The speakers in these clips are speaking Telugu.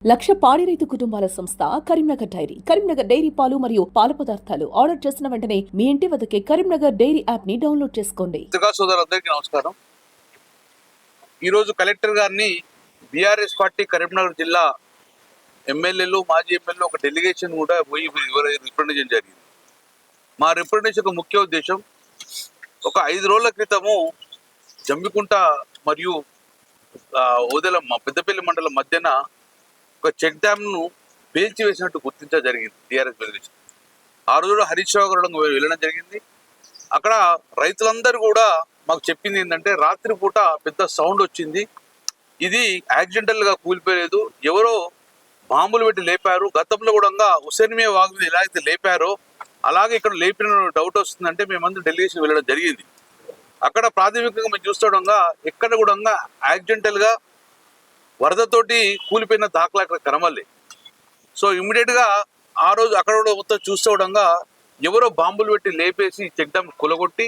లక్ష పాడి రైతు కుటుంబాల సంస్థ కరీంనగర్ డైరీ. కరీంనగర్ డైరీ పాలు మరియు పాల పదార్థాలు ఆర్డర్ చేసిన వెంటనే మీ ఇంటి వద్దకే కరీంనగర్ డైరీ యాప్ ని డౌన్లోడ్ చేసుకోండి. సోదరులందరికీ నమస్కారం. ఈరోజు కలెక్టర్ గారిని బీఆర్ఎస్ పార్టీ కరీంనగర్ జిల్లా ఎమ్మెల్యేలు మాజీ ఎమ్మెల్యేలు ఒక డెలిగేషన్ కూడా పోయి రిప్రజెంటేషన్ జరిగింది. మా రిప్రజెంటేషన్ ముఖ్య ఉద్దేశం, ఒక 5 రోజుల క్రితము జమ్మికుంట మరియు ఓదెలమ్మ పెద్దపల్లి మండలం మధ్యన ఒక చెక్ డ్యామ్ ను పేల్చివేసినట్టు గుర్తించడం జరిగింది టీఆర్ఎస్ డెలిగేషన్. ఆ రోజు హరీష్ రావు గారు వెళ్ళడం జరిగింది. అక్కడ రైతులందరూ కూడా మాకు చెప్పింది ఏంటంటే, రాత్రి పూట పెద్ద సౌండ్ వచ్చింది, ఇది యాక్సిడెంటల్ గా కూలిపోలేదు, ఎవరో బాంబులు పెట్టి లేపారు. గతంలో కూడా హుసేన్మియా వాగు మీద ఎలా అయితే లేపారో అలాగే ఇక్కడ లేపిన డౌట్ వస్తుందంటే మేమందరూ డెలిగేషన్ వెళ్ళడం జరిగింది. అక్కడ ప్రాథమికంగా మేము చూస్తుండగా ఎక్కడ కూడా యాక్సిడెంటల్ గా వరదతోటి కూలిపోయిన దాఖలా అక్కడ కనమల్లి. సో ఇమ్మీడియట్ గా ఆ రోజు అక్కడ కూడా మొత్తం చూస్తుండగా ఎవరో బాంబులు పెట్టి లేపేసి చెక్ డ్యామ్ కులగొట్టి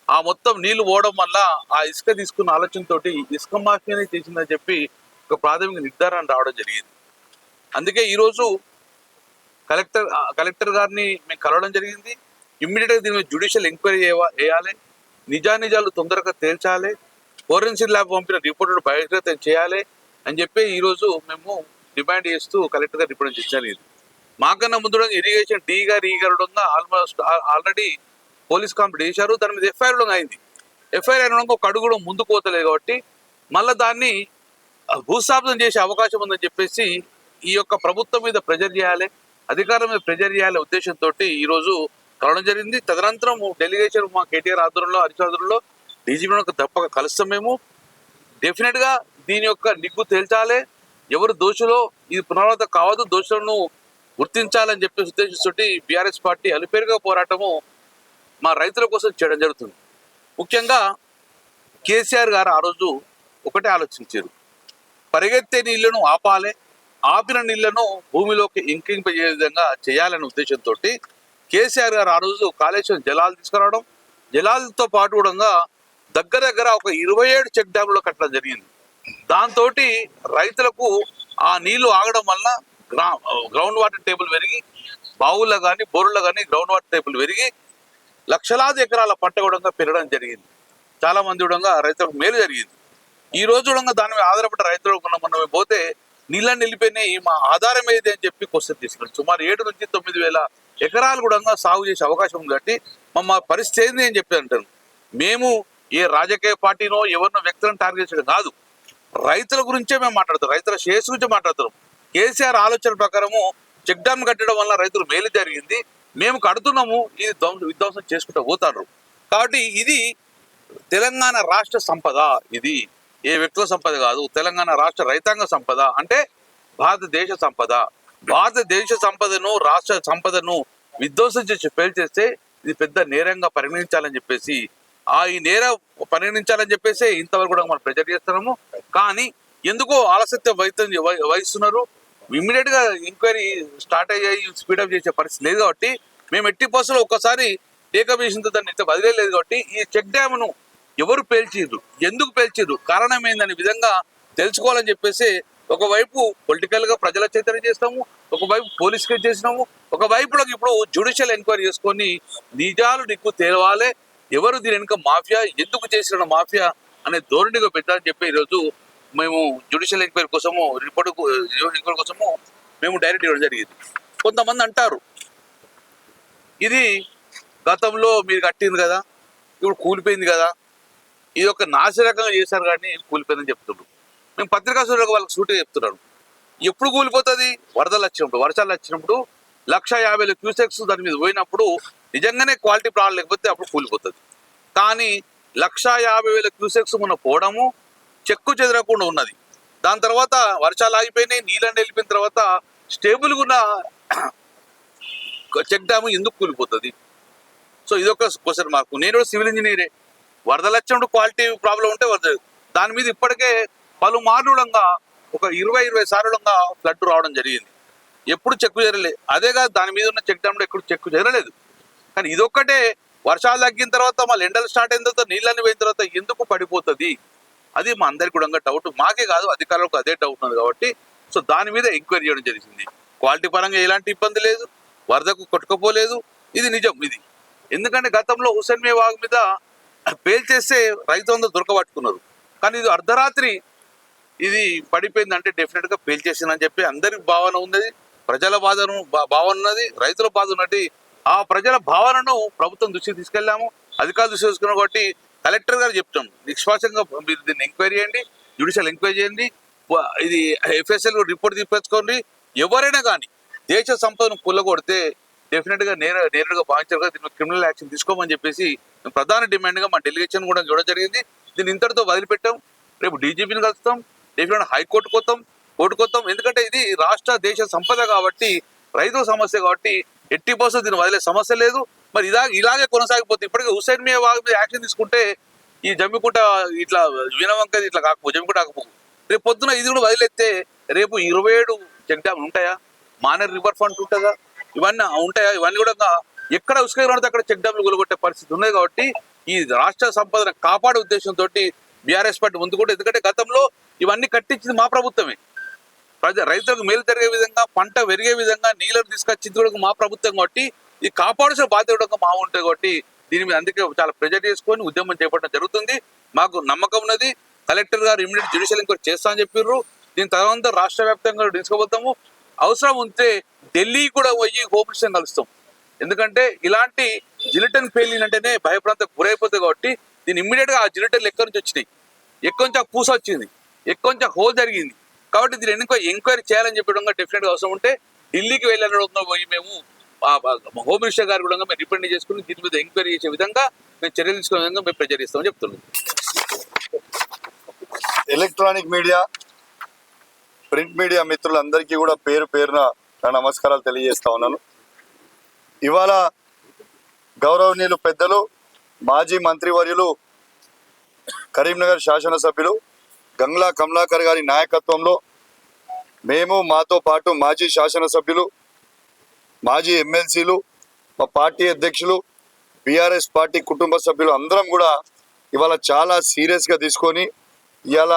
ఆ మొత్తం నీళ్లు పోవడం వల్ల ఆ ఇసుక తీసుకున్న ఆలోచనతోటి ఇసుక మాఫియానే చేసిందని చెప్పి ఒక ప్రాథమిక నిర్ధారణ రావడం జరిగింది. అందుకే ఈరోజు కలెక్టర్ గారిని మేము కలవడం జరిగింది. ఇమ్మీడియట్ గా దీని జ్యుడిషియల్ ఎంక్వైరీ వేయాలి, నిజానిజాలు తొందరగా తేల్చాలి, ఫోరెన్సిక్ ల్యాబ్ పంపిన రిపోర్టు బహిర్గతం చేయాలి అని చెప్పి ఈరోజు మేము డిమాండ్ చేస్తూ కలెక్టర్ గారు రిప్రజెంట్ జరిగింది. మాకన్నా ముందు ఇరిగేషన్ డి గారు ఆల్మోస్ట్ ఆల్రెడీ పోలీస్ కంప్లైంట్ చేశారు. దాని మీద ఎఫ్ఐఆర్ అయింది. ఎఫ్ఐఆర్ అయిన ఒక అడుగు కూడా ముందుకు పోతలేదు కాబట్టి మళ్ళీ దాన్ని భూస్థాపనం చేసే అవకాశం ఉందని చెప్పేసి ఈ యొక్క ప్రభుత్వం మీద ప్రెజర్ చేయాలి, అధికారం మీద ప్రెజర్ చేయాలనే ఉద్దేశంతో ఈరోజు కలవడం జరిగింది. తదనంతరం డెలిగేషన్ మా కేటీఆర్ ఆధ్వర్యంలో, హరీష్ ఆధ్వర్యంలో డీజీపీ తప్పక కలుస్తాం. మేము డెఫినెట్ గా దీని యొక్క నిగ్గు తేల్చాలి, ఎవరు దోషులో ఇది పునరావృతం కావద్దు, దోషులను గుర్తించాలని చెప్పే ఉద్దేశంతో బీఆర్ఎస్ పార్టీ అలుపేరుగా పోరాటము మా రైతుల కోసం చేయడం జరుగుతుంది. ముఖ్యంగా కేసీఆర్ గారు ఆ రోజు ఒకటే ఆలోచించారు, పరిగెత్తే నీళ్లను ఆపాలి, ఆపిన నీళ్లను భూమిలోకి ఇంకింపజే విధంగా చేయాలనే ఉద్దేశంతో కేసీఆర్ గారు ఆ రోజు కాళేశ్వరం జలాలు తీసుకురావడం, జలాలతో పాటు కూడా దగ్గర ఒక 27 చెక్ డ్యాములు కట్టడం జరిగింది. దాంతో రైతులకు ఆ నీళ్లు ఆగడం వల్ల గ్రౌండ్ వాటర్ టేబుల్ పెరిగి, బావుల్లో కానీ బోరుల్లో కానీ గ్రౌండ్ వాటర్ టేబుల్ పెరిగి లక్షలాది ఎకరాల పంట కూడా పెరగడం జరిగింది. చాలా మంది కూడా రైతులకు మేలు జరిగింది. ఈ రోజు కూడా దాని మీద ఆధారపడ్డ రైతులు మనం పోతే నీళ్ళని నిలిపోయినాయి, మా ఆధారం ఏది అని చెప్పి క్వశ్చన్ తీసుకున్నారు. సుమారు 7 నుంచి 9 వేల ఎకరాలు కూడా సాగు చేసే అవకాశం ఉంది. కాబట్టి మా పరిస్థితి ఏంది అని చెప్పి అంటారు. మేము ఏ రాజకీయ పార్టీనో ఎవరినో వ్యక్తులను టార్గెట్ చేయడం కాదు, రైతుల గురించే మేము మాట్లాడతాం, రైతుల శ్రేయస్సు గురించి మాట్లాడతాం. కేసీఆర్ ఆలోచన ప్రకారము చెక్ డ్యామ్ కట్టడం వల్ల రైతులు మేలు జరిగింది, మేము కడుతున్నాము, ఇది విధ్వంసం చేసుకుంటూ పోతారు. కాబట్టి ఇది తెలంగాణ రాష్ట్ర సంపద, ఇది ఏ వ్యక్తుల సంపద కాదు, తెలంగాణ రాష్ట్ర రైతాంగ సంపద, అంటే భారతదేశ సంపద. భారతదేశ సంపదను, రాష్ట్ర సంపదను విధ్వంసం చేసి పేల్చేస్తే ఇది పెద్ద నేరంగా పరిగణించాలని చెప్పేసి ఈ నేరం పరిగణించాలని చెప్పేసి ఇంతవరకు కూడా మనం ప్రెజర్ చేస్తున్నాము. కానీ ఎందుకో ఆలస్యత వహిస్తున్నారు. ఇమ్మీడియట్ గా ఎంక్వైరీ స్టార్ట్ అయ్యాయి, స్పీడప్ చేసే పరిస్థితి లేదు. కాబట్టి మేము ఎట్టి బస్సులో ఒక్కసారి టేకప్ చేసిన దాన్ని వదిలేదు. కాబట్టి ఈ చెక్ డ్యామ్ ను ఎవరు పేల్చిర్రు, ఎందుకు పేల్చిర్రు, కారణం ఏందనే విధంగా తెలుసుకోవాలని చెప్పేసి ఒకవైపు పొలిటికల్ గా ప్రజల చైతన్యం చేస్తాము, ఒకవైపు పోలీస్ కేసు చేసినాము, ఒకవైపులో ఇప్పుడు జ్యుడిషియల్ ఎంక్వైరీ చేసుకొని నిజాలు నిగ్గు తేలవాలి, ఎవరు దీని వెనుక మాఫియా, ఎందుకు చేసిన మాఫియా అనే ధోరణిగా పెట్టాలని చెప్పి ఈరోజు మేము జ్యుడిషియల్ ఎంక్వైరీ కోసము ఎంక్వైరీ కోసము మేము డైరెక్ట్ ఇవ్వడం జరిగింది. కొంతమంది అంటారు, ఇది గతంలో మీరు కట్టింది కదా, ఇప్పుడు కూలిపోయింది కదా, ఇది ఒక నాసిరకంగా చేశారు కానీ కూలిపోయిందని చెప్తున్నారు. మేము పత్రికా సూర్యులకు వాళ్ళకి సూటిగా చెప్తున్నాను, ఎప్పుడు కూలిపోతుంది, వరదలు వచ్చినప్పుడు, వర్షాలు వచ్చినప్పుడు 150,000 క్యూసెక్స్ దాని మీద పోయినప్పుడు నిజంగానే క్వాలిటీ ప్రాబ్లం లేకపోతే అప్పుడు కూలిపోతుంది. కానీ 150,000 క్యూసెక్స్ మొన్న పోవడము చెక్కు చెదరకుండా ఉన్నది. దాని తర్వాత వర్షాలు ఆగిపోయినాయి, నీళ్ళని వెళ్ళిపోయిన తర్వాత స్టేబుల్గా ఉన్న చెక్ డ్యాము ఎందుకు కూలిపోతుంది? సో ఇదొక క్వశ్చన్ మార్కు. నేను సివిల్ ఇంజనీరే, వరదలు వచ్చినప్పుడు క్వాలిటీ ప్రాబ్లం ఉంటే దాని మీద ఇప్పటికే పలుమార్లు ఒక 20 సార్లుగా ఫ్లడ్ రావడం జరిగింది, ఎప్పుడు చెక్కు చేరలేదు. అదే కాదు, దాని మీద ఉన్న చెక్ డ్యామ్లో ఎప్పుడు చెక్కు చేరలేదు. కానీ ఇదొక్కటే వర్షాలు తగ్గిన తర్వాత మళ్ళీ ఎండలు స్టార్ట్ అయిన తర్వాత నీళ్ళని పోయిన తర్వాత ఎందుకు పడిపోతుంది, అది మా అందరికి కూడా డౌట్. మాకే కాదు, అధికారులకు అదే డౌట్ ఉంది. కాబట్టి సో దాని మీద ఎంక్వైరీ చేయడం జరిగింది. క్వాలిటీ పరంగా ఎలాంటి ఇబ్బంది లేదు, వరదకు కొట్టుకపోలేదు, ఇది నిజం. ఇది ఎందుకంటే గతంలో హుస్సేన్ మే వాగు మీద పేల్చేస్తే రైతు అందరూ దొరకబట్టుకున్నారు, కానీ ఇది అర్ధరాత్రి ఇది పడిపోయింది అంటే డెఫినెట్ గా పేల్చేసిందని చెప్పి అందరికి భావన ఉన్నది, ప్రజల భావన ఉన్నది, రైతుల బాధ ఉన్నట్టు ఆ ప్రజల భావనను ప్రభుత్వం దృష్టికి తీసుకెళ్లాము, అధికారులు దృష్టి తీసుకున్నాం. కాబట్టి కలెక్టర్ గారు చెప్తాం, నిష్పాక్షంగా మీరు దీన్ని ఎంక్వైరీ చేయండి, జ్యుడిషియల్ ఎంక్వైరీ చేయండి, ఇది FSL రిపోర్ట్ తీసుకోండి. ఎవరైనా కానీ దేశ సంపదను కొల్లగొడితే డెఫినెట్ గా నేరుగా భావించారు, దీన్ని క్రిమినల్ యాక్షన్ తీసుకోమని చెప్పేసి ప్రధాన డిమాండ్ గా మా డెలిగేషన్ కూడా చూడడం జరిగింది. దీన్ని ఇంతటితో వదిలిపెట్టాం, రేపు DGPని కలుస్తాం, డెఫినెట్ హైకోర్టుకు వస్తాం, కోర్టుకు వస్తాం. ఎందుకంటే ఇది రాష్ట్ర దేశ సంపద కాబట్టి, రైతుల సమస్య కాబట్టి 80% దీన్ని వదిలే సమస్య లేదు. మరి ఇలాగే కొనసాగిపోతే ఇప్పటికే హుస్సేన్ మే వాగు మీద యాక్షన్ తీసుకుంటే ఈ జమ్మికుంట ఇట్లా వినవంక ఇట్లా కాకపో జమ్మికుంట కాకపోవు, రేపు పొద్దున ఇది కూడా వదిలేస్తే రేపు 27 చెక్ డ్యామ్లు ఉంటాయా, మానేర్ రివర్ ఫ్రంట్ ఉంటుందా, ఇవన్నీ ఉంటాయా? ఇవన్నీ కూడా ఎక్కడ ఉసుక పడితే అక్కడ చెక్ డ్యామ్లు కొలగొట్టే పరిస్థితి ఉన్నది. కాబట్టి ఈ రాష్ట్ర సంపదను కాపాడే ఉద్దేశంతో బీఆర్ఎస్ పార్టీ ముందుకుంటే, ఎందుకంటే గతంలో ఇవన్నీ కట్టించింది మా ప్రభుత్వమే, రైతులకు మేలు జరిగే విధంగా, పంట పెరిగే విధంగా నీళ్ళను తీసుకొచ్చింది కూడా మా ప్రభుత్వం. కాబట్టి ఇది కాపాడాల్సిన బాధ్యత కూడా మా ఉంటుంది. కాబట్టి దీని మీద అందుకే చాలా ప్రెజర్ చేసుకొని ఉద్యమం చేపట్టడం జరుగుతుంది. మాకు నమ్మకం ఉన్నది, కలెక్టర్ గారు ఇమీడియట్ జ్యుడిషియల్ ఎంక్వైరీ చేస్తా అని చెప్పారు. దీని తర్వాత రాష్ట్ర వ్యాప్తంగా తీసుకుపోతాము, అవసరం ఉంటే ఢిల్లీ కూడా పోయి హోమ్ మినిస్టర్ కలుస్తాం. ఎందుకంటే ఇలాంటి జిలిటన్ ఫెయిలింగ్ అంటేనే భయప్రాంతం గురైపోతుంది. కాబట్టి దీన్ని ఇమ్మీడియట్ గా ఆ జిలిటన్లు ఎక్కడి నుంచి వచ్చినాయి, ఎక్కువ నుంచి ఆ పూస వచ్చింది, ఎక్కువ నుంచి హోల్ జరిగింది. కాబట్టి దీన్ని ఎంక్వైరీ చేయాలని చెప్పడం డెఫినెట్ గా అవసరం ఉంటే ఢిల్లీకి వెళ్ళడం పోయి మేము హోమ్ మినిస్టర్ గారు కూడా మేము రిప్రజెంట్ చేసుకుని దీని మీద ఎంక్వైరీ చేసే విధంగా మేము చర్యలు తీసుకునే విధంగా మేము ప్రెజర్ చేస్తామని చెప్తున్నాం. ఎలక్ట్రానిక్ మీడియా, ప్రింట్ మీడియా మిత్రులందరికీ కూడా పేరు పేరున నా నమస్కారాలు తెలియజేస్తా ఉన్నాను. ఇవాళ గౌరవనీయులు పెద్దలు మాజీ మంత్రివర్యులు కరీంనగర్ శాసనసభ్యులు గంగ్లా కమలాకర్ గారి నాయకత్వంలో మేము, మాతో పాటు మాజీ శాసనసభ్యులు, మాజీ ఎమ్మెల్సీలు, మా పార్టీ అధ్యక్షులు, బీఆర్ఎస్ పార్టీ కుటుంబ సభ్యులు అందరం కూడా ఇవాళ చాలా సీరియస్గా తీసుకొని ఇవాళ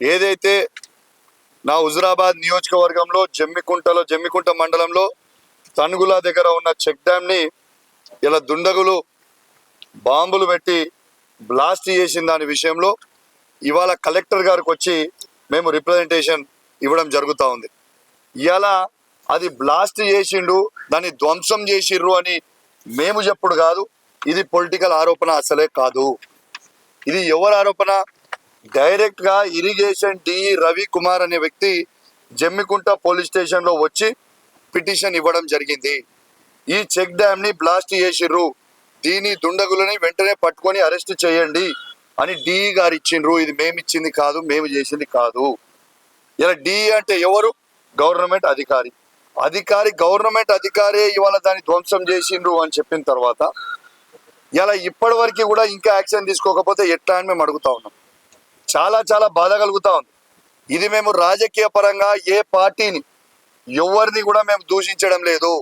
ఏదైతే నా హుజురాబాద్ నియోజకవర్గంలో జమ్మికుంట మండలంలో తణుగుల దగ్గర ఉన్న చెక్ డ్యామ్ని ఇలా దుండగులు బాంబులు పెట్టి బ్లాస్ట్ చేసిన దాని విషయంలో ఇవాళ కలెక్టర్ గారికి వచ్చి మేము రిప్రజెంటేషన్ ఇవ్వడం జరుగుతూ ఉంది. ఇవాళ అది బ్లాస్ట్ చేసిండు, దాన్ని ధ్వంసం చేసిర్రు అని మేము చెప్పుడు కాదు, ఇది పొలిటికల్ ఆరోపణ అసలే కాదు. ఇది ఎవరి ఆరోపణ? డైరెక్ట్ గా ఇరిగేషన్ DE రవి కుమార్ అనే వ్యక్తి జమ్మికుంట పోలీస్ స్టేషన్ లో వచ్చి పిటిషన్ ఇవ్వడం జరిగింది. ఈ చెక్ డ్యామ్ ని బ్లాస్ట్ చేసిర్రు, దీని దుండగులని వెంటనే పట్టుకొని అరెస్ట్ చేయండి అని DE గారు ఇచ్చిండ్రు. ఇది మేము ఇచ్చింది కాదు, మేము చేసింది కాదు. ఇలా DE అంటే ఎవరు? గవర్నమెంట్ అధికారి. గవర్నమెంట్ అధికారే ఇవాళ దాన్ని ధ్వంసం చేసిండ్రు అని చెప్పిన తర్వాత ఇలా ఇప్పటి వరకు కూడా ఇంకా యాక్షన్ తీసుకోకపోతే ఎట్లా అని మేము అడుగుతా ఉన్నాం. చాలా చాలా బాధ కలుగుతా ఉంది. ఇది మేము రాజకీయ పరంగా ఏ పార్టీని ఎవరిని కూడా మేము దూషించడం లేదు.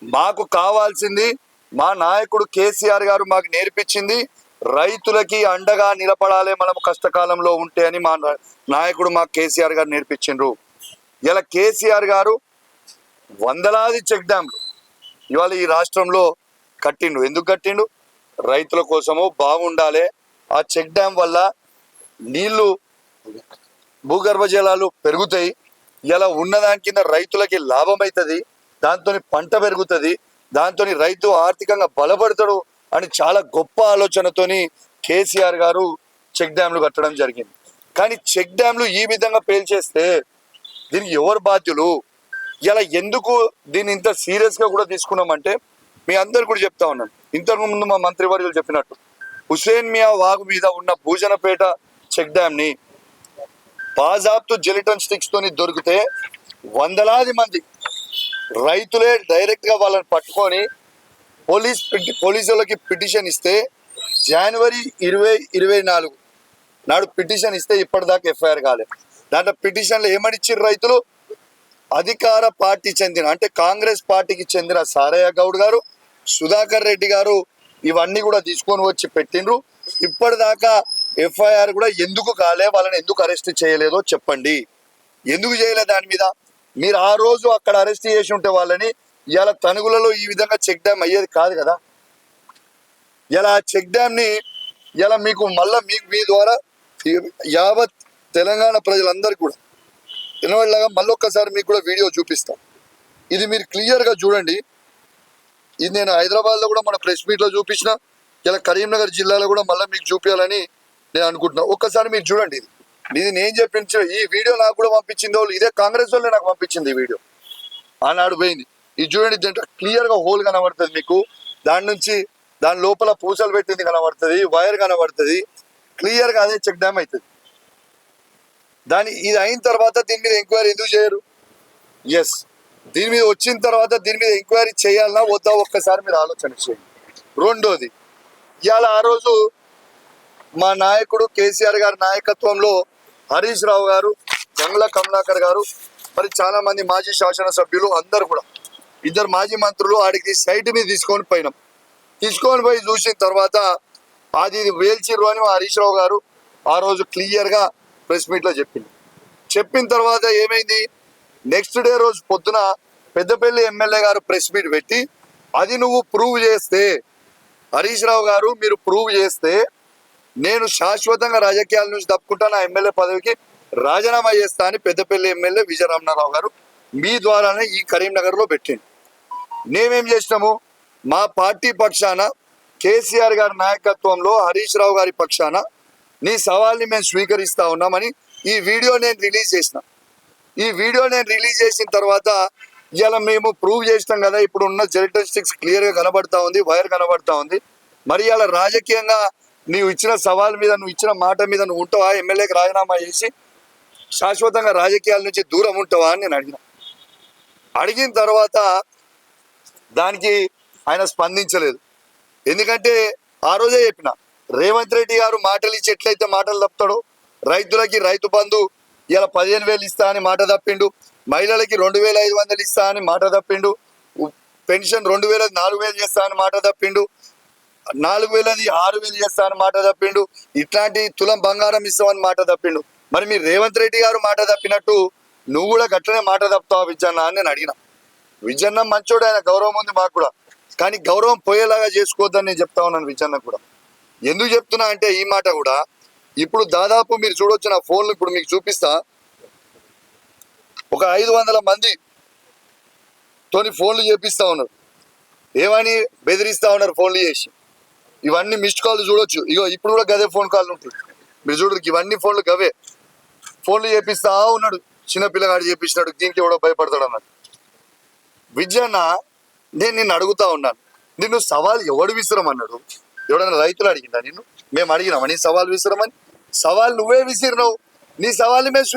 మాకు కావాల్సింది మా నాయకుడు కేసీఆర్ గారు మాకు నేర్పించింది, రైతులకి అండగా నిలబడాలి మనం కష్టకాలంలో ఉంటే అని మా నాయకుడు మా కేసీఆర్ గారు నేర్పించిండ్రు. ఇలా కేసీఆర్ గారు వందలాది చెక్ డ్యామ్లు ఇవాళ ఈ రాష్ట్రంలో కట్టిండు. ఎందుకు కట్టిండు? రైతుల కోసము, బాగుండాలి. ఆ చెక్ డ్యామ్ వల్ల నీళ్లు, భూగర్భ జలాలు పెరుగుతాయి. ఇలా ఉన్నదాని కింద రైతులకి లాభం అవుతుంది, దాంతో పంట పెరుగుతుంది, దాంతో రైతు ఆర్థికంగా బలపడతాడు అని చాలా గొప్ప ఆలోచనతోని కేసీఆర్ గారు చెక్ డ్యామ్లు కట్టడం జరిగింది. కానీ చెక్ డ్యామ్లు ఈ విధంగా పేల్చేస్తే దీనికి ఎవరు బాధ్యులు? ఇలా ఎందుకు దీన్ని ఇంత సీరియస్గా కూడా తీసుకున్నామంటే మీ అందరు కూడా చెప్తా ఉన్నాను, ఇంతకుముందు మా మంత్రివర్యులు చెప్పినట్టు హుస్సేన్ మియా వాగు మీద ఉన్న భూజనపేట చెక్ డ్యామ్ని బాజాబ్తు జెలిటన్ స్టిక్స్ తోని దొరికితే వందలాది మంది రైతులే డైరెక్ట్గా వాళ్ళని పట్టుకొని పోలీసులకి పిటిషన్ ఇస్తే జనవరి 2024 నాడు పిటిషన్ ఇస్తే ఇప్పటిదాకా FIR కాలేదు. దాంట్లో పిటిషన్లు ఏమని ఇచ్చారు రైతులు? అధికార పార్టీ చెందిన అంటే కాంగ్రెస్ పార్టీకి చెందిన సారయ్య గౌడ్ గారు, సుధాకర్ రెడ్డి గారు ఇవన్నీ కూడా తీసుకొని వచ్చి పెట్టిండ్రు. ఇప్పటిదాకా FIR కూడా ఎందుకు కాలే, వాళ్ళని ఎందుకు అరెస్ట్ చేయలేదో చెప్పండి. ఎందుకు చేయలేదు దాని మీద? మీరు ఆ రోజు అక్కడ అరెస్ట్ చేసి ఉంటే వాళ్ళని ఇలా తణుగులలో ఈ విధంగా చెక్ డ్యామ్ అయ్యేది కాదు కదా. ఇలా చెక్ డ్యామ్ని ఇలా మీకు మళ్ళీ మీ ద్వారా యావత్ తెలంగాణ ప్రజలందరికీ కూడా వినవాళ్ళగా మళ్ళీ ఒక్కసారి మీకు కూడా వీడియో చూపిస్తాం. ఇది మీరు క్లియర్గా చూడండి. ఇది నేను హైదరాబాద్లో కూడా మన ప్రెస్ మీట్లో చూపించిన, ఇలా కరీంనగర్ జిల్లాలో కూడా మళ్ళీ మీకు చూపించాలని నేను అనుకుంటున్నాను. ఒక్కసారి మీరు చూడండి. ఇది నేను చెప్పించిన ఈ వీడియో నాకు కూడా పంపించింది వాళ్ళు, ఇదే కాంగ్రెస్ వాళ్ళే నాకు పంపించింది ఈ వీడియో. ఆనాడు పోయింది. ఇది చూడండి, దీంట్లో క్లియర్గా హోల్ కనబడుతుంది మీకు. దాని లోపల పూసలు పెట్టింది కనబడుతుంది, వైర్ కనబడుతుంది. క్లియర్గా అదే చెక్ డ్యామ్ అవుతుంది. ఇది అయిన తర్వాత దీని మీద ఎంక్వైరీ ఎందుకు చేయరు? ఎస్, దీని మీద వచ్చిన తర్వాత దీని మీద ఎంక్వైరీ చేయాలన్నా వద్దా ఒక్కసారి మీరు ఆలోచన చేయండి. రెండోది, ఇవాళ ఆ రోజు మా నాయకుడు కేసీఆర్ గారి నాయకత్వంలో హరీష్ రావు గారు, గంగుల కమలాకర్ గారు, మరి చాలా మంది మాజీ శాసనసభ్యులు అందరు కూడా, ఇద్దరు మాజీ మంత్రులు ఆడికి సైట్ మీద తీసుకొని పోయి చూసిన తర్వాత అది వేల్చిర్రు అని హరీష్ రావు గారు ఆ రోజు క్లియర్గా ప్రెస్ మీట్లో చెప్పిన తర్వాత ఏమైంది, నెక్స్ట్ డే రోజు పొద్దున పెద్దపల్లి ఎమ్మెల్యే గారు ప్రెస్ మీట్ పెట్టి, అది నువ్వు ప్రూవ్ చేస్తే, హరీష్ రావు గారు మీరు ప్రూవ్ చేస్తే నేను శాశ్వతంగా రాజకీయాల నుంచి తప్పుకుంటా, నా ఎమ్మెల్యే పదవికి రాజీనామా చేస్తా అని పెద్దపల్లి ఎమ్మెల్యే విజయ రమణారావు గారు మీ ద్వారానే ఈ కరీంనగర్లో పెట్టింది. మేమేం చేసినాము, మా పార్టీ పక్షాన కేసీఆర్ గారి నాయకత్వంలో హరీష్ రావు గారి పక్షాన నీ సవాల్ని మేము స్వీకరిస్తా ఉన్నామని ఈ వీడియో నేను రిలీజ్ చేసిన. ఈ వీడియో నేను రిలీజ్ చేసిన తర్వాత ఇలా మేము ప్రూవ్ చేసినాం కదా, ఇప్పుడు ఉన్న జెరిటస్టిక్స్ క్లియర్గా కనబడతా ఉంది, వైర్ కనబడతా ఉంది. మరి ఇలా రాజకీయంగా నీవు ఇచ్చిన సవాల్ మీద, నువ్వు ఇచ్చిన మాట మీద నువ్వు ఉంటావా, ఎమ్మెల్యేకి రాజీనామా చేసి శాశ్వతంగా రాజకీయాల నుంచి దూరం ఉంటావా అని నేను అడిగిన తర్వాత దానికి ఆయన స్పందించలేదు. ఎందుకంటే ఆ రోజే చెప్పిన, రేవంత్ రెడ్డి గారు మాటలు ఇచ్చి ఎట్లయితే మాటలు తప్పుతాడో, రైతులకి రైతు బంధు ఇలా 15,000 ఇస్తా అని మాట తప్పిండు, మహిళలకి 2,500 ఇస్తా అని మాట తప్పిండు, పెన్షన్ 2,000 4,000 చేస్తా అని మాట తప్పిండు, 4,000 6,000 చేస్తా అని మాట తప్పిండు, ఇట్లాంటి తులం బంగారం ఇస్తామని మాట తప్పిండు. మరి మీరు రేవంత్ రెడ్డి గారు మాట తప్పినట్టు నువ్వు కూడా గట్లనే మాట తప్పుతావా విజయన్న అని నేను అడిగిన. విజయన్న మంచోడు, ఆయన గౌరవం ఉంది మాకు కూడా, కానీ గౌరవం పోయేలాగా చేసుకోవద్దని నేను చెప్తా ఉన్నాను విజయన్న కూడా. ఎందుకు చెప్తున్నా అంటే ఈ మాట కూడా ఇప్పుడు దాదాపు మీరు చూడొచ్చు నా ఫోన్లు, ఇప్పుడు మీకు చూపిస్తా, ఒక 500 మంది తోని ఫోన్లు చేపిస్తా ఉన్నారు. ఏమని బెదిరిస్తా ఉన్నారు ఫోన్లు చేసి. ఇవన్నీ మిస్డ్ కాల్ చూడొచ్చు. ఇగో ఇప్పుడు కూడా గదే ఫోన్ కాల్ ఉంటుంది, మీరు చూడరు. ఇవన్నీ ఫోన్లు గవే ఫోన్లు చేపిస్తా ఉన్నాడు. చిన్నపిల్లగాడు చేపించినాడు, దీనికి ఎవడో భయపడతాడు అన్నాడు. విజయన్న, నేను నిన్ను అడుగుతా ఉన్నాను, నిన్ను సవాల్ ఎవడు విసిరమన్నాడు? ఎవడన్నా రైతులు అడిగిందా నిన్ను? మేము అడిగినామా నీ సవాల్ విసిరమని? సవాల్ నువ్వే విసిరినావు. నీ సవాల్ని మేము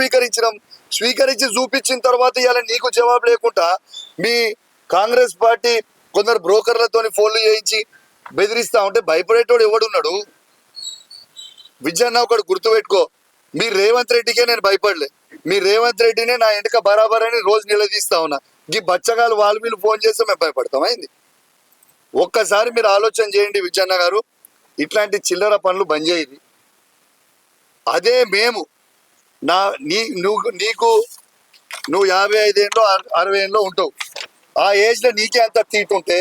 స్వీకరించి చూపించిన తర్వాత ఇలా నీకు జవాబు లేకుండా మీ కాంగ్రెస్ పార్టీ కొందరు బ్రోకర్లతోని ఫోన్లు చేయించి బెదిరిస్తా ఉంటే భయపడేటోడు ఎవడున్నాడు? విజయన్న ఒకటి గుర్తుపెట్టుకో, మీ రేవంత్ రెడ్డికే నేను భయపడలే, మీ రేవంత్ రెడ్డినే నా వెంటక బరాబర్ అని రోజు నిలదీస్తా ఉన్నా. ఈ బచ్చగాలు వీళ్ళు ఫోన్ చేస్తే మేము భయపడతాం అయింది. ఒక్కసారి మీరు ఆలోచన చేయండి విజయన్న గారు, ఇట్లాంటి చిల్లర పనులు బంద్ చేయండి. అదే మేము నువ్వు 55 ఏళ్ళలో 60 ఏళ్ళలో ఉంటావు. ఆ ఏజ్లో నీకే అంత తీటు ఉంటే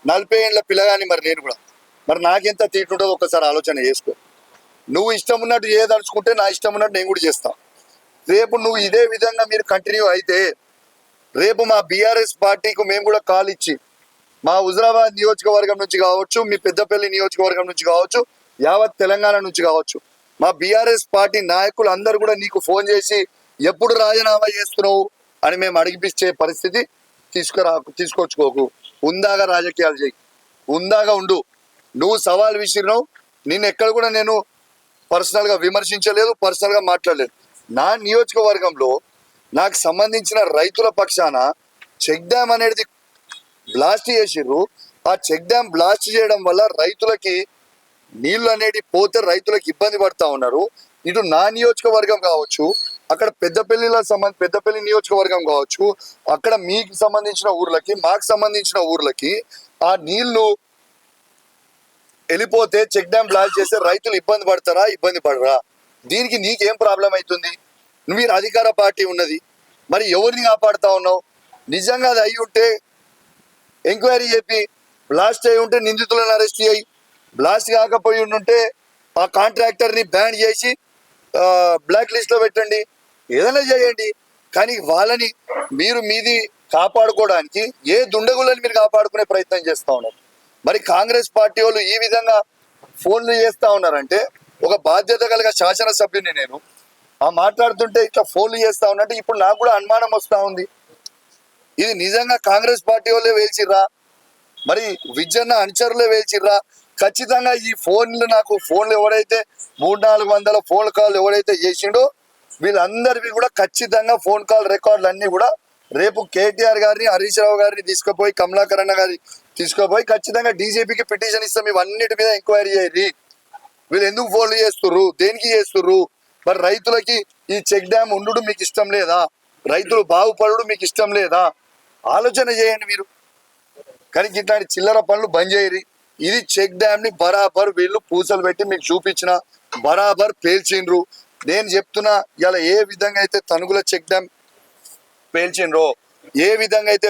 40 ఏళ్ళ పిల్లగాని మరి నేను కూడా, మరి నాకెంత తీటు ఉంటుందో ఒక్కసారి ఆలోచన చేసుకో. నువ్వు ఇష్టం ఉన్నట్టు చేయదలుచుకుంటే నా ఇష్టం ఉన్నట్టు నేను కూడా చేస్తాను. రేపు నువ్వు ఇదే విధంగా మీరు కంటిన్యూ అయితే రేపు మా బీఆర్ఎస్ పార్టీకి మేము కూడా కాల్ ఇచ్చి, మా హుజరాబాద్ నియోజకవర్గం నుంచి కావచ్చు, మీ పెద్దపల్లి నియోజకవర్గం నుంచి కావచ్చు, యావత్ తెలంగాణ నుంచి కావచ్చు, మా బీఆర్ఎస్ పార్టీ నాయకులు అందరూ కూడా నీకు ఫోన్ చేసి ఎప్పుడు రాజీనామా చేస్తున్నావు అని మేము అడిగిపించే పరిస్థితి తీసుకొచ్చుకోకు. ఉందాగా రాజకీయాలు చేయి, ఉందాగా ఉండు. నువ్వు సవాల్ విసిరినావు, నిన్ను ఎక్కడ కూడా నేను పర్సనల్గా విమర్శించలేదు, పర్సనల్గా మాట్లాడలేదు. నా నియోజకవర్గంలో నాకు సంబంధించిన రైతుల పక్షాన చెక్ డ్యామ్ అనేది బ్లాస్ట్ చేసిర్రు. ఆ చెక్ డ్యామ్ బ్లాస్ట్ చేయడం వల్ల రైతులకి నీళ్లు అనేది పోతే రైతులకు ఇబ్బంది పడతా ఉన్నారు. ఇటు నా నియోజకవర్గం కావచ్చు, అక్కడ పెద్దపల్లి నియోజకవర్గం కావచ్చు, అక్కడ మీకు సంబంధించిన ఊర్లకి, మాకు సంబంధించిన ఊర్లకి ఆ నీళ్లు వెళ్ళిపోతే చెక్ డ్యామ్ బ్లాస్ట్ చేస్తే రైతులు ఇబ్బంది పడతారా, ఇబ్బంది పడరా? దీనికి నీకేం ప్రాబ్లం అవుతుంది? మీరు అధికార పార్టీ ఉన్నది, మరి ఎవరిని కాపాడుతా ఉన్నావు? నిజంగా అది అయి ఉంటే ఎంక్వైరీ చెప్పి, బ్లాస్ట్ అయి ఉంటే నిందితులను అరెస్ట్ చేయి, బ్లాస్ట్ కాకపోయి ఉంటే ఆ కాంట్రాక్టర్ని బ్యాన్ చేసి బ్లాక్ లిస్ట్లో పెట్టండి, ఏదైనా చేయండి. కానీ వాళ్ళని మీరు మీది కాపాడుకోవడానికి ఏ దుండగులని మీరు కాపాడుకునే ప్రయత్నం చేస్తూ ఉన్నారు. మరి కాంగ్రెస్ పార్టీ వాళ్ళు ఈ విధంగా ఫోన్లు చేస్తూ ఉన్నారంటే, ఒక బాధ్యత కలిగిన శాసనసభ్యుని నేను మాట్లాడుతుంటే ఇట్లా ఫోన్లు చేస్తూ ఉన్నట్టు ఇప్పుడు నాకు కూడా అనుమానం వస్తూ ఉంది. ఇది నిజంగా కాంగ్రెస్ పార్టీ వాళ్ళే వేల్చిర్రా, మరి విజన్న అనుచరులే వేల్చిర్రా? ఖచ్చితంగా ఈ ఫోన్లు ఎవరైతే 300-400 ఫోన్ కాల్ ఎవరైతే చేసిండో వీళ్ళందరివి కూడా ఖచ్చితంగా ఫోన్ కాల్ రికార్డులు అన్ని కూడా రేపు కేటీఆర్ గారిని, హరీష్ రావు గారిని తీసుకుపోయి, కమలాకర్ అన్న గారిని తీసుకుపోయి ఖచ్చితంగా డీజీపీకి పిటిషన్ ఇస్తాం. ఇవన్నిటి మీద ఎంక్వైరీ చేయాలి. వీళ్ళు ఎందుకు ఫోన్లు చేస్తుర్రు, దేనికి చేస్తుర్రు? మరి రైతులకి ఈ చెక్ డ్యామ్ ఉండు మీకు ఇష్టం లేదా? రైతులు బాగుపడు మీకు ఇష్టం లేదా? ఆలోచన చేయండి మీరు. కానీ ఇట్లాంటి చిల్లర పనులు బంద్ చేయరు. ఇది చెక్ డ్యామ్ ని బరాబర్ వీళ్ళు పూసలు పెట్టి మీకు చూపించిన, బరాబర్ పేల్చిండ్రు. నేను చెప్తున్నా, ఇలా ఏ విధంగా అయితే తనుగుల చెక్ డ్యామ్ పేల్చిండ్రో, ఏ విధంగా అయితే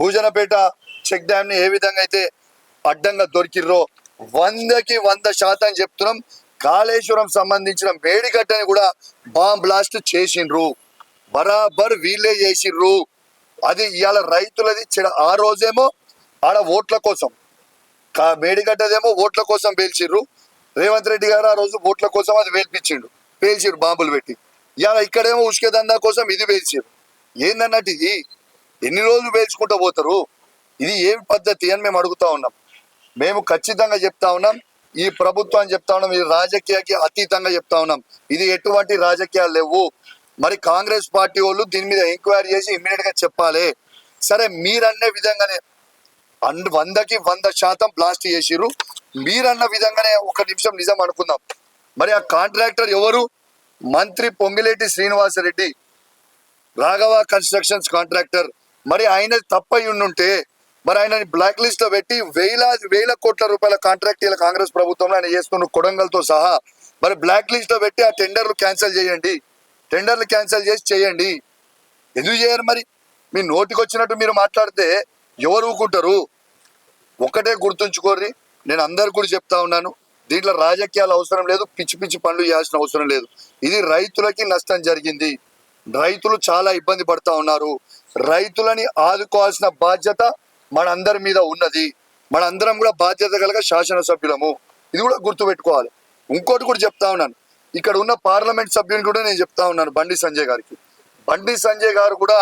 భూజనపేట చెక్ డ్యామ్ ని ఏ విధంగా అయితే అడ్డంగా దొరికిర్రో, 100కి 100% చెప్తున్నాం. కాళేశ్వరం సంబంధించిన మేడిగడ్డని కూడా బాంబ్ బ్లాస్ట్ చేసిండ్రు, బరాబర్ వీళ్ళే చేసిండ్రు. అది ఇవాళ రైతులది ఆ రోజేమో ఆడ ఓట్ల కోసం, మేడిగడ్డదేమో ఓట్ల కోసం పేల్చిర్రు. రేవంత్ రెడ్డి గారు ఆ రోజు ఓట్ల కోసం అది పేల్చిర్రు బాంబులు పెట్టి. ఇవాళ ఇక్కడేమో ఉష్కే దందా కోసం ఇది పేల్చిర్రు. ఏందన్నట్టు ఇది? ఎన్ని రోజులు పేల్చుకుంటూ పోతారు? ఇది ఏమి పద్ధతి అని మేము అడుగుతా ఉన్నాం. మేము ఖచ్చితంగా చెప్తా ఉన్నాం, ఈ ప్రభుత్వాన్ని చెప్తా ఉన్నాం, ఇది రాజకీయానికి అతీతంగా చెప్తా ఉన్నాం. ఇది ఎటువంటి రాజకీయాలు లేవు. మరి కాంగ్రెస్ పార్టీ వాళ్ళు దీని మీద ఎంక్వైరీ చేసి ఇమ్మీడియట్ గా చెప్పాలి. సరే, మీరన్నే విధంగానే 100కి 100% బ్లాస్ట్ చేసిర్రు. మీరన్న విధంగానే ఒక నిమిషం నిజం అనుకుందాం. మరి ఆ కాంట్రాక్టర్ ఎవరు? మంత్రి పొంగిలేటి శ్రీనివాసరెడ్డి, రాఘవ కన్స్ట్రక్షన్స్ కాంట్రాక్టర్. మరి ఆయన తప్పై ఉండుంటే మరి ఆయనని బ్లాక్ లిస్ట్ లో పెట్టి వేల కోట్ల రూపాయల కాంట్రాక్ట్ ఇలా కాంగ్రెస్ ప్రభుత్వంలో ఆయన చేస్తున్న కొడంగల్తో సహా మరి బ్లాక్ లిస్ట్ లో పెట్టి ఆ టెండర్లు క్యాన్సిల్ చేయండి. టెండర్లు క్యాన్సిల్ చేయండి. ఎందుకు చేయరు? మరి మీ నోటికి వచ్చినట్టు మీరు మాట్లాడితే ఎవరు ఊరుకుంటారు? ఒకటే గుర్తుంచుకోర్రి, నేను అందరు కూడా చెప్తా ఉన్నాను, దీంట్లో రాజకీయాలు అవసరం లేదు, పిచ్చి పిచ్చి పనులు చేయాల్సిన అవసరం లేదు. ఇది రైతులకి నష్టం జరిగింది, రైతులు చాలా ఇబ్బంది పడతా ఉన్నారు. రైతులని ఆదుకోవాల్సిన బాధ్యత మనందరి మీద ఉన్నది. మనందరం కూడా బాధ్యత కలిగ శాసనసభ్యులము. ఇది కూడా గుర్తుపెట్టుకోవాలి. ఇంకోటి కూడా చెప్తా ఉన్నాను, ఇక్కడ ఉన్న పార్లమెంట్ సభ్యుని కూడా నేను చెప్తా ఉన్నాను, బండి సంజయ్ గారికి. బండి సంజయ్ గారు కూడా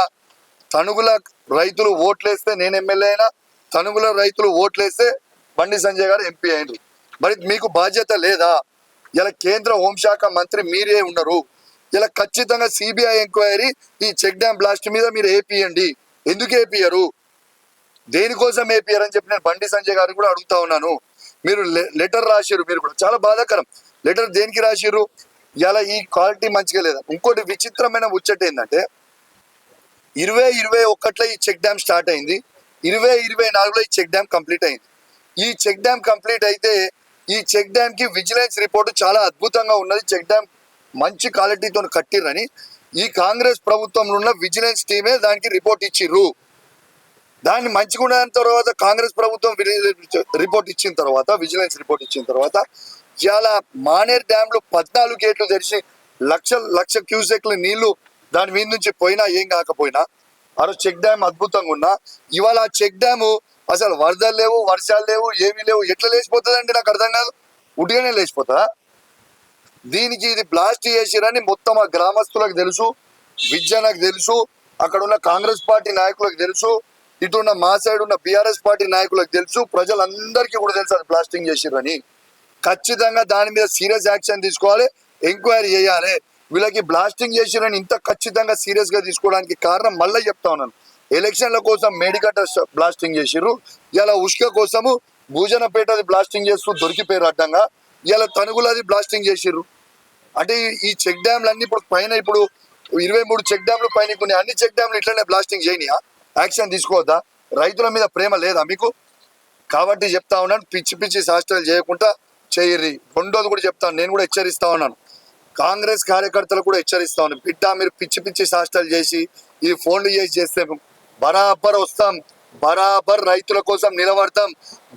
తణుగుల రైతులు ఓట్లేస్తే నేను ఎమ్మెల్యే అయినా, తణుగుల రైతులు ఓట్లేస్తే బండి సంజయ్ గారు ఎంపీ అయినరు. మరి మీకు బాధ్యత లేదా? ఇలా కేంద్ర హోంశాఖ మంత్రి మీరే ఉన్నారు. ఇలా ఖచ్చితంగా సిబిఐ ఎంక్వైరీ ఈ చెక్ డ్యామ్ బ్లాస్ట్ మీద మీరు ఏపీయండి. ఎందుకు ఏపీయరు? దేనికోసం ఏపీయరు అని చెప్పి నేను బండి సంజయ్ గారు కూడా అడుగుతా ఉన్నాను. మీరు లెటర్ రాసిరు, మీరు కూడా చాలా బాధాకరం. లెటర్ దేనికి రాసిరు? ఇలా ఈ క్వాలిటీ మంచిగా లేదా? ఇంకోటి విచిత్రమైన ముచ్చట ఏంటంటే 2021లో ఈ చెక్ డ్యామ్ స్టార్ట్ అయింది, 2024లో ఈ చెక్ డ్యామ్ కంప్లీట్ అయింది. ఈ చెక్ డ్యామ్ కంప్లీట్ అయితే ఈ చెక్ డ్యామ్ కి విజిలెన్స్ రిపోర్ట్ చాలా అద్భుతంగా ఉన్నది. చెక్ డ్యామ్ మంచి క్వాలిటీతో కట్టిర్రని ఈ కాంగ్రెస్ ప్రభుత్వంలో ఉన్న విజిలెన్స్ టీమే దానికి రిపోర్ట్ ఇచ్చిర్రు. దాన్ని మంచిగా ఉన్న తర్వాత కాంగ్రెస్ ప్రభుత్వం రిపోర్ట్ ఇచ్చిన తర్వాత, విజిలెన్స్ రిపోర్ట్ ఇచ్చిన తర్వాత ఇలా మానేర్ డ్యామ్ లో 14 గేట్లు తెరిచి లక్ష క్యూసెక్ల నీళ్లు దాని మీద నుంచి పోయినా ఏం కాకపోయినా ఆ రోజు చెక్ డ్యామ్ అద్భుతంగా ఉన్నా ఇవాళ ఆ చెక్ డ్యాము అసలు వరదలు లేవు, వర్షాలు లేవు, ఏమీ లేవు. ఎట్లా లేచిపోతుంది అంటే నాకు అర్థం కాదు. ఉడిగానే లేచిపోతుందా? దీనికి ఇది బ్లాస్ట్ చేసిరని మొత్తం ఆ గ్రామస్తులకు తెలుసు, విద్యనకు తెలుసు, అక్కడ ఉన్న కాంగ్రెస్ పార్టీ నాయకులకు తెలుసు, ఇటున్న మా సైడ్ ఉన్న బీఆర్ఎస్ పార్టీ నాయకులకు తెలుసు, ప్రజలందరికీ కూడా తెలుసు అది బ్లాస్టింగ్ చేసిరని. ఖచ్చితంగా దాని మీద సీరియస్ యాక్షన్ తీసుకోవాలి, ఎంక్వైరీ చేయాలి. వీళ్ళకి బ్లాస్టింగ్ చేసిరని ఇంత ఖచ్చితంగా సీరియస్ గా తీసుకోవడానికి కారణం మళ్ళీ చెప్తా ఉన్నాను, ఎలక్షన్ల కోసం మేడిగడ్డ బ్లాస్టింగ్ చేసిర్రు, ఇలా ఉష్క కోసము భూజనపేటది బ్లాస్టింగ్ చేస్తూ దొరికిపోయారు అడ్డంగా, ఇలా తణుగులది బ్లాస్టింగ్ చేసిర్రు. అంటే ఈ చెక్ డ్యామ్లు అన్ని ఇప్పుడు పైన ఇప్పుడు 23 చెక్ డ్యామ్లు పైన కొన్ని అన్ని చెక్ డ్యామ్లు ఇట్లనే బ్లాస్టింగ్ చేయనియా? యాక్షన్ తీసుకోవద్దా? రైతుల మీద ప్రేమ లేదా మీకు? కాబట్టి చెప్తా ఉన్నాను, పిచ్చి పిచ్చి శాస్త్రాలు చేయకుండా చేయర్రి. రెండోది కూడా చెప్తాను, నేను కూడా హెచ్చరిస్తా ఉన్నాను, కాంగ్రెస్ కార్యకర్తలు కూడా హెచ్చరిస్తా ఉన్నాం, బిడ్డ మీరు పిచ్చి పిచ్చి శాస్త్రాలు చేసి ఈ ఫోన్లు చేస్తే బరాబర్ వస్తాం, బరాబర్ రైతుల కోసం నిలబడతాం,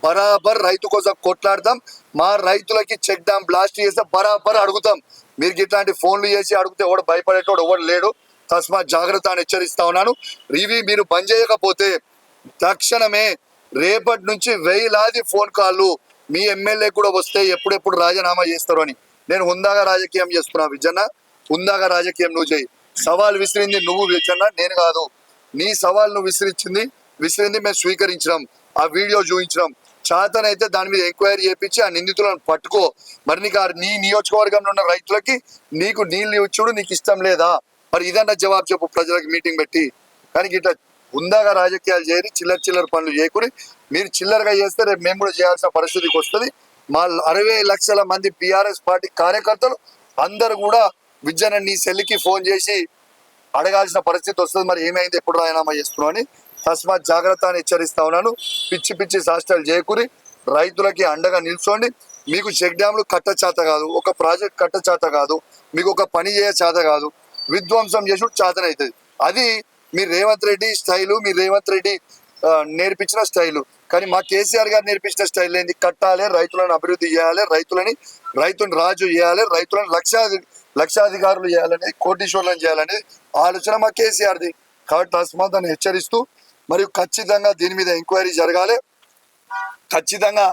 బరాబర్ రైతు కోసం కొట్లాడతాం, మా రైతులకి చెక్ డ్యామ్ బ్లాస్ట్ చేస్తే బరాబర్ అడుగుతాం. మీరు ఇట్లాంటి ఫోన్లు చేసి అడిగితే ఎవడు భయపడేటోడు ఎవడు లేడు. తస్మాత్ జాగ్రత్త అని హెచ్చరిస్తా ఉన్నాను. ఇవి మీరు బంద్ చేయకపోతే తక్షణమే రేపటి నుంచి 1000 ఫోన్ కాళ్ళు మీ ఎమ్మెల్యే కూడా వస్తే ఎప్పుడెప్పుడు రాజీనామా చేస్తారు అని. నేను హుందాగా రాజకీయం చేస్తున్నా విజన్న, హుందాగా రాజకీయం నువ్వు చేయి. సవాల్ విసిరింది నువ్వు విజన్న, నేను కాదు. నీ సవాల్ నువ్వు విసిరింది మేము స్వీకరించినాం, ఆ వీడియో చూపించినాం. చేతనైతే దాని మీద ఎంక్వైరీ చేయించి ఆ నిందితులను పట్టుకో. మరి నీకు నీ నియోజకవర్గంలో ఉన్న రైతులకి నీకు నీళ్ళు ఇచ్చుడు నీకు ఇష్టం లేదా? మరి ఇదన్నా జవాబు చెప్పు ప్రజలకు మీటింగ్ పెట్టి. కానీ ఇట్లా హుందాగా రాజకీయాలు చేయని చిల్లర పనులు చేయకుని మీరు చిల్లరగా చేస్తే రేపు మేము కూడా చేయాల్సిన పరిస్థితికి వస్తుంది. మా 60 లక్షల మంది బీఆర్ఎస్ పార్టీ కార్యకర్తలు అందరూ కూడా విజయన నీ సెల్కి ఫోన్ చేసి అడగాల్సిన పరిస్థితి వస్తుంది. మరి ఏమైంది, ఎప్పుడు రాజీనామా చేస్తున్నావు అని. తస్మాత్ జాగ్రత్త అని హెచ్చరిస్తా ఉన్నాను. పిచ్చి పిచ్చి శాస్త్రాలు చేయకుని రైతులకి అండగా నిల్చోండి. మీకు చెక్ డ్యామ్లు కట్ట చేత కాదు, ఒక ప్రాజెక్ట్ కట్ట చేత కాదు, మీకు ఒక పని చేయ చేత కాదు, విధ్వంసం చేసి చేతనవుతుంది. అది మీ రేవంత్ రెడ్డి స్టైలు, మీ రేవంత్ రెడ్డి నేర్పించిన స్టైలు. కానీ మా కేసీఆర్ గారు నేర్పించిన స్టైల్ ఏంది? కట్టాలి, రైతులను అభివృద్ధి చేయాలి, రైతుని రాజు చేయాలి, రైతులను లక్షాధికారులు చేయాలనేది, కోటీశ్వర్లను చేయాలనేది ఆలోచన మా కేసీఆర్ది. కాబట్టి తస్మాత్ దాన్ని హెచ్చరిస్తూ మరియు ఖచ్చితంగా దీని మీద ఎంక్వైరీ జరగాలి, ఖచ్చితంగా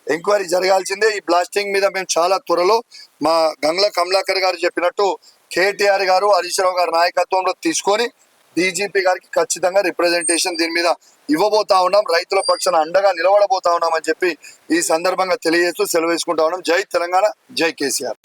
ఎంక్వైరీ జరగాల్సిందే. ఈ బ్లాస్టింగ్ మీద మేము చాలా త్వరలో మా గంగ్ల కమలాకర్ గారు చెప్పినట్టు కేటీఆర్ గారు హరీష్ రావు గారి నాయకత్వంలో తీసుకొని డీజీపీ గారికి ఖచ్చితంగా రిప్రజెంటేషన్ దీని మీద ఇవ్వబోతా ఉన్నాం. రైతుల పక్షాన అండగా నిలబడబోతా ఉన్నాం అని చెప్పి ఈ సందర్భంగా తెలియజేస్తూ సెలవు వేసుకుంటా ఉన్నాం. జై తెలంగాణ, జై కేసీఆర్.